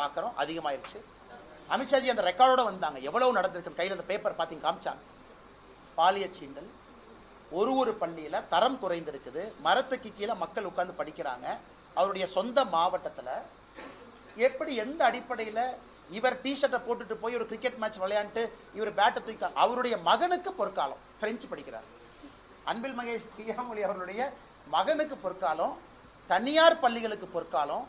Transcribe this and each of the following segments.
பார்க்குறோம் அதிகமாயிருச்சு. அமித்ஷாஜி அந்த ரெக்கார்டோட வந்தாங்க, எவ்வளவு நடந்திருக்கு கையில் அந்த பேப்பர் பார்த்தீங்க காமிச்சாங்க. பாலியல் சீண்டல் ஒரு பள்ளியில தரம் குறைந்திருக்குது, மரத்துக்கு கீழே மக்கள் உட்கார்ந்து படிக்கிறாங்க. அவருடைய சொந்த மாவட்டத்தில் எப்படி எந்த அடிப்படையில் இவர் டிஷர்ட்டை போட்டுட்டு போய் ஒரு கிரிக்கெட் மேட்ச் விளையாண்டு இவர் பேட்டை தூக்கி அவருடைய மகனுக்கு பொற்காலம் பிரெஞ்சு படிக்கிறார். அன்பில் மகேஷ் பிரியாமொழி அவர்களுடைய மகனுக்கு பொற்காலம், தனியார் பள்ளிகளுக்கு பொற்காலம்,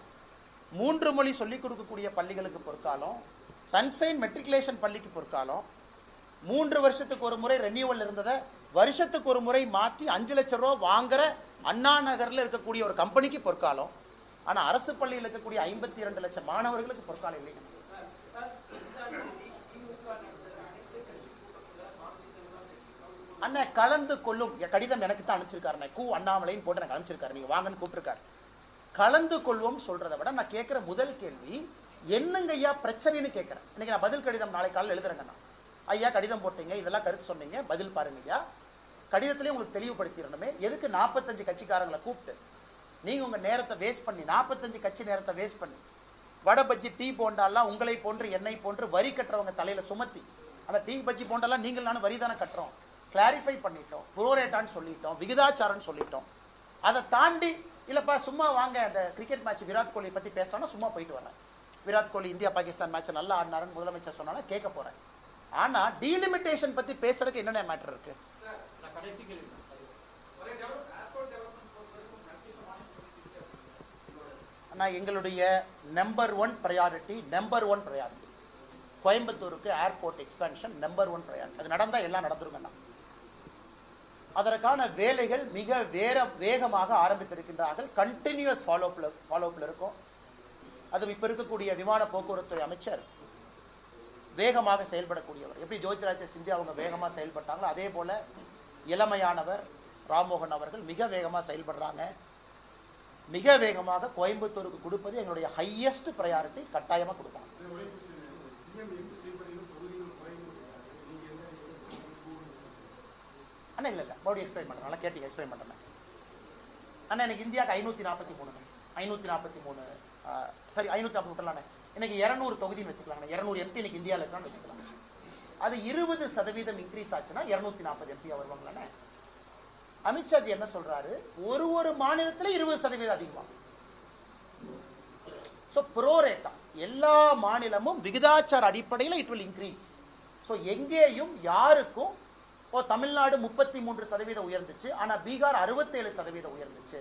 3 மொழி சொல்லிக் கொடுக்கக்கூடிய பள்ளிகளுக்கு பொற்காலம், சன்சைன் மெட்ரிகுலேஷன் பள்ளிக்கு பொற்காலம், 3 வருஷத்துக்கு ஒரு முறை ரெனியூவல் இருந்ததை வருஷத்துக்கு ஒரு முறை மாற்றி 5 லட்சம் ரூபா வாங்குற அண்ணா நகர்ல இருக்கக்கூடிய ஒரு கம்பெனிக்கு பொற்காலம். ஆனா அரசு பள்ளியில் இருக்கக்கூடிய 52 லட்சம் மாணவர்களுக்கு பொற்காலம் இல்லைங்க. அண்ணன் கலந்து கொள்ளும் கடிதம் எனக்கு தான் அனுப்பிச்சிருக்காரு. கூ அண்ணாமலைன்னு போட்டு எனக்கு அனுப்பிச்சிருக்காரு, நீங்க வாங்கன்னு கூப்பிட்டுருக்காரு. கலந்து கொள்வோம் சொல்றதை விட நான் கேட்கிற முதல் கேள்வி என்னங்க ஐயா பிரச்சனைன்னு கேட்கிறேன். இன்னைக்கு நான் பதில் கடிதம் நாளை காலையில் எழுதுறேங்கண்ணா. ஐயா கடிதம் போட்டீங்க, இதெல்லாம் கருத்து சொன்னீங்க, பதில் பாருங்க ஐயா. கடிதத்திலே உங்களுக்கு தெளிவுபடுத்திடணுமே, எதுக்கு 45 கட்சிக்காரங்களை கூப்பிட்டு நீங்க உங்க நேரத்தை வேஸ்ட் பண்ணி 45 கட்சி நேரத்தை வேஸ்ட் பண்ணி வட பஜ்ஜி டீ போண்டாலாம் உங்களை போன்று என்னை போன்று வரி கட்டுறவங்க தலையில சுமத்தி, அந்த டீ பஜ்ஜி போண்டாலாம் நீங்கள் நானும் வரி தானே கட்டுறோம், கிளாரிஃபை பண்ணிட்டோம், புரோரேட்டான்னு சொல்லிட்டோம், விகிதாச்சாரம்னு சொல்லிட்டோம். அதை தாண்டி இல்லப்பா சும்மா வாங்க அந்த கிரிக்கெட் மேட்ச் விராட் கோலி பத்தி பேசணும்னா சும்மா போயிட்டு வரேன், விராட் கோலி இந்தியா பாகிஸ்தான் மேட்ச் நல்லா ஆடினாருன்னு முதலமைச்சர் சொன்னாலும் கேட்க போறேன். ஆனா டீலிமிட்டேஷன் பத்தி பேசுறதுக்கு என்னென்ன மேட்டர் இருக்கு? எங்களுடைய நம்பர் 1 ப்ரையாரிட்டி கோயம்புத்தூருக்கு ஏர்போர்ட் எக்ஸ்பான்ஷன் நம்பர் 1 ப்ரையாரிட்டி. அது நடந்தா எல்லாம் நடந்துருங்கண்ணா. அதற்கான வேலைகள் மிக வேகமாக ஆரம்பித்திருக்கின்றார்கள். கண்டினியூஸ் ஃபாலோஅப்ல இருக்கும். அது இப்ப இருக்கக்கூடிய விமான போக்குவரத்து அமைச்சர் வேகமாக செயல்படக்கூடியவர். எப்படி ஜோதிராஜ்ய சிந்தியா அவங்க வேகமா செயல்பட்டாங்களோ அதே போல இளமையானவர் ராம்மோகன் அவர்கள் மிக வேகமாக செயல்படுறாங்க. மிக வேகமாக கோயம்புத்தூருக்கு கொடுப்பது எங்களுடைய ஹையஸ்ட் ப்ரையாரிட்டி. கட்டாயமா கொடுப்பாங்க. அண்ணா இல்ல மறுபடியும் எக்ஸ்பிளைன் பண்றேன், நல்லா கேட்டீங்க, எக்ஸ்பிளைன் பண்றேன். அண்ணா எனக்கு இந்தியாவுக்கு 543 சரி 540 விட்டலாண்ணே. இன்னைக்கு 200 தொகுதின்னு வச்சுக்கலாம், 200 எம்பி இன்னைக்கு இந்தியாவில் இருக்கான்னு வச்சுக்கலாம். அது 20% இன்க்ரீஸ் ஆச்சுன்னா 240 எம்பி வருவாங்களாண்ணே. அமித்ஷாஜி என்ன சொல்றாரு, ஒரு மாநிலத்தில் 20% அதிகமா. புரோரேட்டா எல்லா மாநிலமும் விகிதாச்சார அடிப்படையில் இட் வில் இன்க்ரீஸ். எங்கேயும் யாருக்கும் தமிழ்நாடு 33% உயர்ந்துச்சு, ஆனா பீகார் 67% உயர்ந்துச்சு.